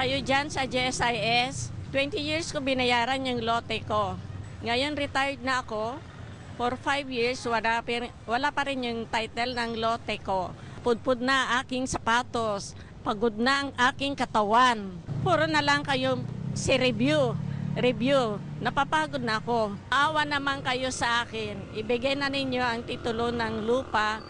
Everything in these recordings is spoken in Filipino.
kayo dyan sa GSIS. 20 years ko binayaran yung lote ko. Ngayon retired na ako. For 5 years, wala pa rin yung title ng lote ko. Pudpud na aking sapatos. Pagod na ang aking katawan. Puro na lang kayo si review. Napapagod na ako. Awa naman kayo sa akin. Ibigay na ninyo ang titulo ng lupa.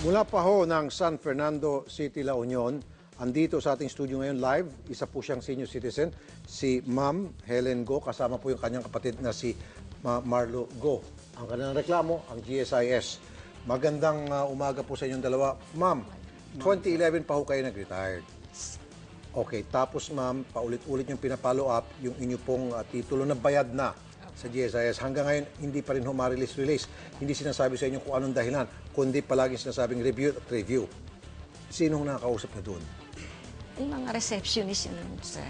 Mula pa ho ng San Fernando City, La Union, andito sa ating studio ngayon live, isa po siyang senior citizen, si Ma'am Helen Go, kasama po yung kanyang kapatid na si Marlo Go. Ang kanilang reklamo, ang GSIS. Magandang umaga po sa inyong dalawa. Ma'am, 2011 pa ho kayo nag-retired. Okay, tapos ma'am, paulit-ulit yung pinapollow up yung inyo pong titulo na bayad na sa GSIS. Hanggang ngayon, hindi pa rin release. Hindi sinasabi sa inyo kung anong dahilan, kundi palaging sinasabing review at review. Sinong nakakausap na doon? Yung mga receptionist yun, sir.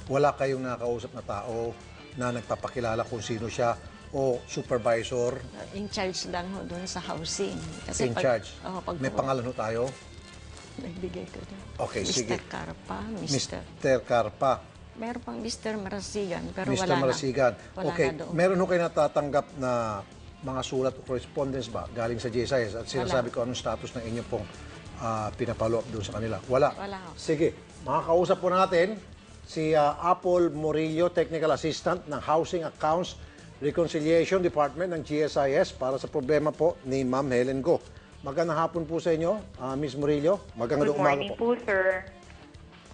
Wala kayong nakakausap na tao na nagpapakilala kung sino siya o supervisor? In charge lang ho doon sa housing. In charge? May pangalan ho tayo? Nagbigay ko doon. Okay, Mr. sige. Carpa, Mr. Carpa. Meron pang Mr. Marasigan, pero Mr. wala Marasigan. na. Okay, Wala na doon. meron ho kayo natatanggap na mga sulat o correspondence ba galing sa GSIS at sinasabi ko anong status ng inyong pong pinapollow up doon sa kanila? Wala. Wala ho. Sige, makakausap po natin si Apple Morillo, Technical Assistant ng Housing Accounts Reconciliation Department ng GSIS para sa problema po ni Ma'am Helen Go. Magandang hapon po sa inyo, Ms. Murillo. Magandang Good umaga morning po, sir.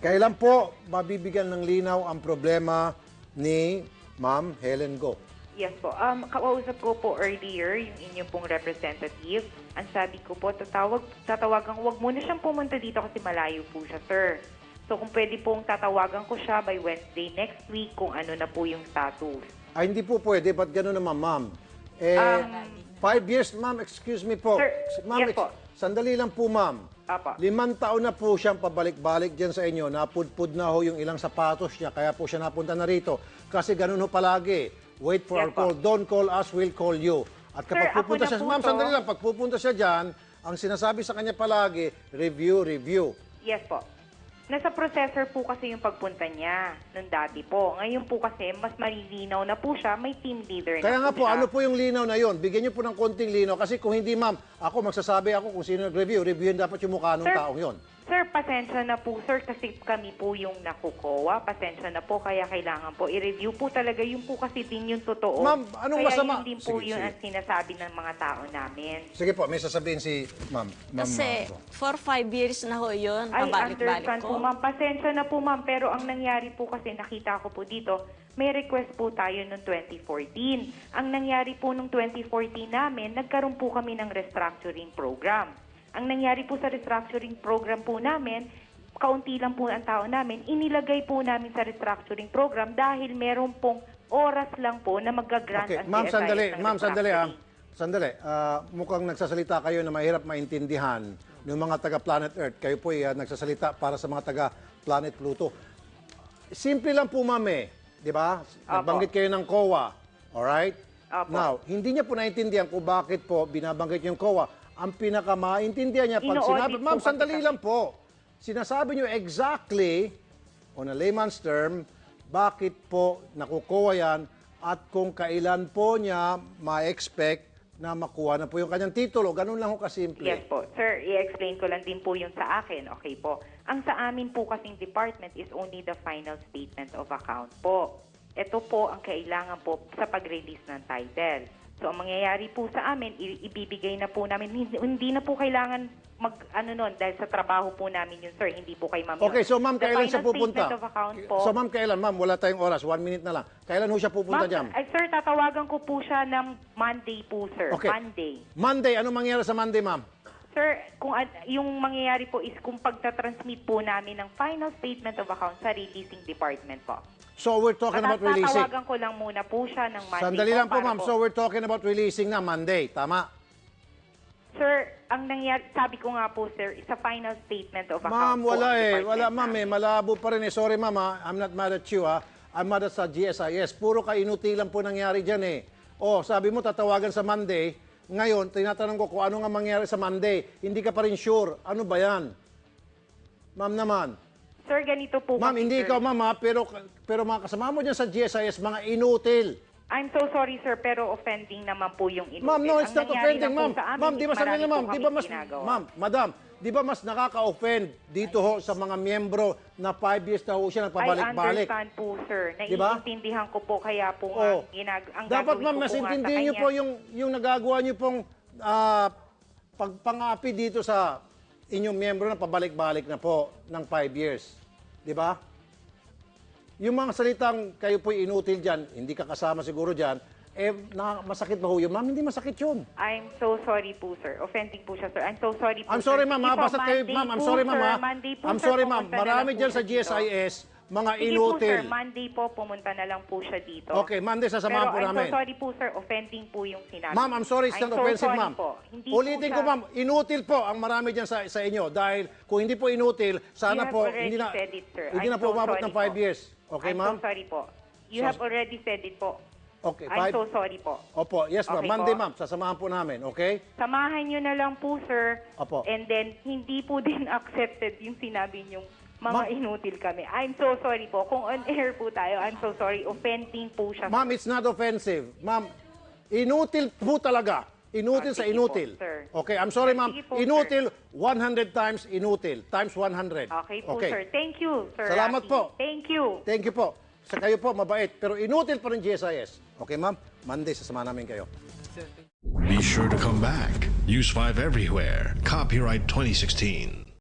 Kailan po mabibigyan ng linaw ang problema ni Ma'am Helen Go? Yes po. Kausap ko po earlier yung inyong pong representative. Ang sabi ko po, tatawagan, huwag muna siyang pumunta dito kasi malayo po siya, sir. So kung pwede pong tatawagan ko siya by Wednesday next week kung ano na po yung status. Ay, hindi po pwede. Ba't gano'n naman, ma'am? 5 years, ma'am, excuse me po. Sir, Ma'am, yes po. Sandali lang po, ma'am. Apa. 5 taon na po siyang pabalik-balik dyan sa inyo. Napudpud na ho yung ilang sapatos niya, kaya po siya napunta na rito. Kasi ganun ho palagi. Wait for Yes our call. po. Don't call us, we'll call you. At kapag Sir, ako pupunta na siya, po ma'am, to. sandali lang. Pag pupunta siya dyan, ang sinasabi sa kanya palagi, review. Yes po. Nasa processor po kasi yung pagpunta niya nung dati po. Ngayon po kasi mas malilinaw na po siya, may team leader Kaya na nga po, po siya. ano po yung linaw na yon? Bigyan niyo po ng konting linaw. Kasi kung hindi, ma'am, ako magsasabi ako kung sino nag-review. Reviewin dapat yung mukha ng Sir, taong yon. Sir, pasensya na po, sir, kasi kami po yung nakukuha. Pasensya na po, kaya kailangan po i-review po talaga. Yung po kasi din yung totoo. Ma'am, anong kaya masama? Kaya yun din po Sige, yun sige. ang sinasabi ng mga tao namin. Sige po, may sasabihin si ma'am. Kasi for 5 years na ho yun, I pabalik-balik understand po, ko. ma'am. Pasensya na po, ma'am. Pero ang nangyari po kasi, nakita ko po dito, may request po tayo noong 2014. Ang nangyari po noong 2014 namin, nagkaroon po kami ng restructuring program. Ang nangyari po sa restructuring program po namin, kaunti lang po ang tao namin, inilagay po namin sa restructuring program dahil meron pong oras lang po na mag-grant Okay, ang ma'am, GSIS sandali. ng Ma'am, sandali. restructuring. Sandali. Mukhang nagsasalita kayo na mahirap maintindihan ng mga taga-Planet Earth. Kayo po nagsasalita para sa mga taga-Planet Pluto. Simple lang po, ma'am eh. Di ba? Nagbanggit kayo ng COA. Alright? Opo. Now, hindi niya po naintindihan kung bakit po binabanggit yung COA. Ang pinakamaintindihan niya pag Ino-audit sinabi, po ma'am, kasi sandali kami. lang po. Sinasabi niyo exactly, on a layman's term, bakit po nakukuha yan at kung kailan po niya ma-expect na makuha na po yung kanyang titulo. Ganun lang ho kasimple. Yes po. Sir, i-explain ko lang din po yung sa akin. Okay po. Ang sa amin po kasing department is only the final statement of account po. Ito po ang kailangan po sa pag-release ng title. So, ang mangyayari po sa amin, ibibigay na po namin. Hindi na po kailangan dahil sa trabaho po namin yun, sir. Hindi po kay ma'am yun. Okay, so ma'am, The kailan siya final pupunta? statement of account po. So ma'am, kailan? Ma'am, wala tayong oras. 1 minute na lang. Kailan ho siya pupunta dyan? Sir, tatawagan ko po siya ng Monday po, sir. Okay. Monday. Monday, anong mangyayari sa Monday, ma'am? Sir, yung mangyayari po is kung pagtatransmit po namin ng final statement of account sa releasing department po. So we're talking about releasing. Tatawagan ko lang muna po siya ng Monday. Sandali lang po, para ma'am. So we're talking about releasing na Monday. Tama? Sir, ang nangyari, sabi ko nga po, sir, is a final statement of account Ma'am, po wala ang eh. department Wala, ma'am eh. namin. Malabo pa rin eh. Sorry, ma'am ha. I'm not mad at you ha. I'm mad at sa GSIS. Puro kainutilan po nangyari dyan eh. Oh, sabi mo tatawagan sa Monday. Ngayon, tinatanong ko kung ano nga mangyari sa Monday. Hindi ka pa rin sure. Ano ba yan? Ma'am naman. Sir, ganito po Ma'am, kasi, hindi sir. ikaw, ma'am, ha? Pero mga kasama mo dyan sa GSIS, mga inutil. I'm so sorry, sir, pero offending naman po yung inutil. Ma'am, no, it's Ang not nangyari offending, lang po ma'am. sa amin Ma'am, di is ba sabi marami nila, ma'am, po di ba kaming mas, ginagawa. ma'am, madam, di ba mas nakaka-offend dito ho sa mga miyembro na 5 years na ho siya I nagpabalik-balik? understand po, sir. Di ba? Naiintindihan ko po, kaya po Oh. ang Dapat, gagawin ma'am, ko mas po nga sa intindihin niyo kanya. po yung nagagawa niyo pong pagpangapi dito sa inyong miyembro na pabalik-balik na po ng 5 years. Di ba? Yung mga salitang kayo po'y inutil dyan, hindi ka kasama siguro dyan, masakit ba ho yun? Ma'am, hindi masakit yun. I'm so sorry po, sir. Offending po siya, sir. I'm so sorry po, I'm sorry, sir. ma'am, Sige ha? po, Basta kayo, Monday ma'am, I'm po, sorry, ma'am, sir. ha? Monday po, I'm sir, sorry, ma'am. pumunta na Marami lang po dyan sa siya dito. GSIS, mga Sige po, inutil. sir. Monday po, pumunta na lang po siya dito. Okay, Monday, sasamahan po Pero namin. I'm so sorry po, sir. Offending po yung sinabi. Ma'am, I'm sorry, it's I'm not so offensive, sorry ma'am. po. Hindi Ulitin po ko, siya- ma'am, inutil po ang marami dyan sa inyo. Dahil kung hindi po inutil, sana You have po, already hindi na, said it, sir. hindi I'm na po so umabot sorry ng 5 po. years. Okay, I'm ma'am? so sorry po. You So- have already said it po. Okay, I'm 5. so sorry po. Opo, yes, ma'am. Okay Monday, po. ma'am, sasamahan po namin, okay? Samahan nyo na lang po, sir. Opo. And then, hindi po din accepted yung sinabi nyong mga Ma'am- inutil kami. I'm so sorry po. Kung on air po tayo, I'm so sorry. Offending po siya. Ma'am, it's not offensive. Ma'am, inutil po talaga. Inutil sa Sige inutil. po, sir. Okay, I'm sorry, ma'am. Sige po, Inutil, 100 times inutil. Times 100. Okay po, sir. Thank you, sir. Salamat Rafi. po. Thank you. Thank you po. Sa kayo po, mabait. Pero inutil pa rin GSIS. Okay, ma'am? Monday, sasama namin kayo. Be sure to come back. Use 5 everywhere. Copyright 2016.